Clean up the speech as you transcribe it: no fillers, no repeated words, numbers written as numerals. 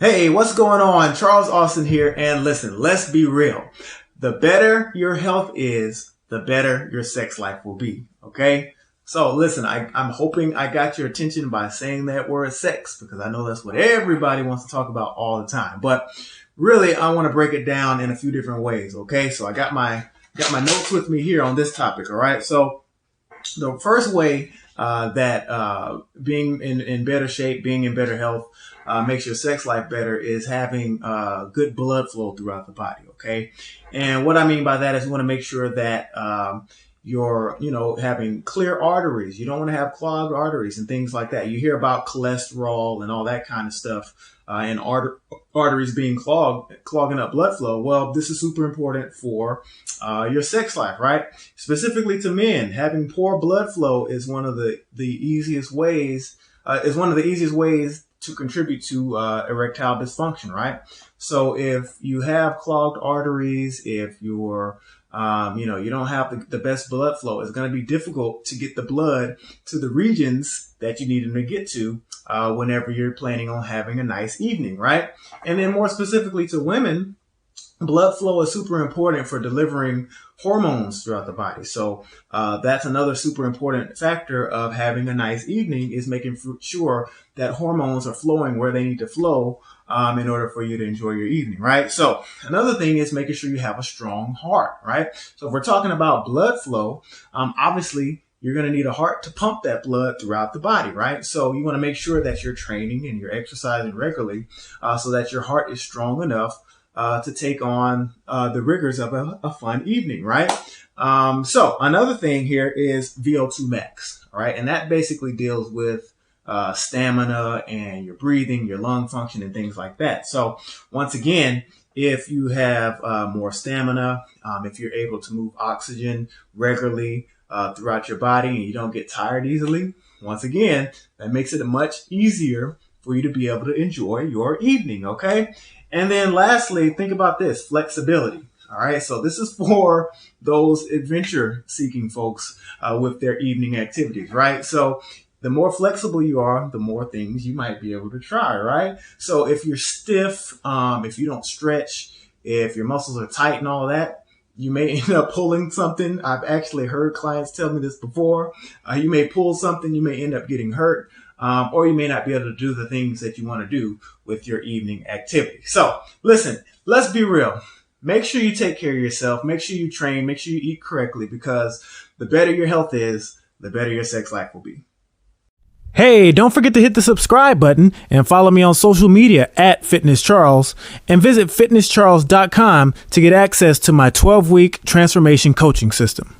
Hey, what's going on? Charles Austin here. And listen, let's be real. The better your health is, the better your sex life will be. Okay? So listen, I'm hoping I got your attention by saying that word sex, because I know that's what everybody wants to talk about all the time. But really, I want to break it down in a few different ways. Okay? So I got my notes with me here on this topic. All right? So the first way that being in better shape, being in better health, makes your sex life better is having good blood flow throughout the body. Okay. And what I mean by that is you want to make sure that you're, having clear arteries. You don't want to have clogged arteries and things like that. You hear about cholesterol and all that kind of stuff and arteries being clogging up blood flow. Well, this is super important for your sex life, right? Specifically to men, having poor blood flow is one of the easiest ways, to contribute to erectile dysfunction, right? So if you have clogged arteries, if you're you don't have the best blood flow, it's going to be difficult to get the blood to the regions that you need them to get to whenever you're planning on having a nice evening, right? And then more specifically to women, blood flow is super important for delivering hormones throughout the body. So that's another super important factor of having a nice evening, is making sure that hormones are flowing where they need to flow in order for you to enjoy your evening, right? So another thing is making sure you have a strong heart, right? So if we're talking about blood flow, obviously you're going to need a heart to pump that blood throughout the body, right? So you want to make sure that you're training and you're exercising regularly so that your heart is strong enough to take on the rigors of a fun evening, right? So another thing here is VO2 max, all right? And that basically deals with stamina and your breathing, your lung function, and things like that. So once again, if you have more stamina, if you're able to move oxygen regularly throughout your body and you don't get tired easily, once again, that makes it much easier for you to be able to enjoy your evening, okay? And then lastly, think about this, flexibility. All right, so this is for those adventure-seeking folks with their evening activities, right? So the more flexible you are, the more things you might be able to try, right? So if you're stiff, if you don't stretch, if your muscles are tight and all that, you may end up pulling something. I've actually heard clients tell me this before. You may pull something, you may end up getting hurt. Or you may not be able to do the things that you want to do with your evening activity. So listen, let's be real. Make sure you take care of yourself. Make sure you train. Make sure you eat correctly, because the better your health is, the better your sex life will be. Hey, don't forget to hit the subscribe button and follow me on social media at Fitness Charles, and visit fitnesscharles.com to get access to my 12-week transformation coaching system.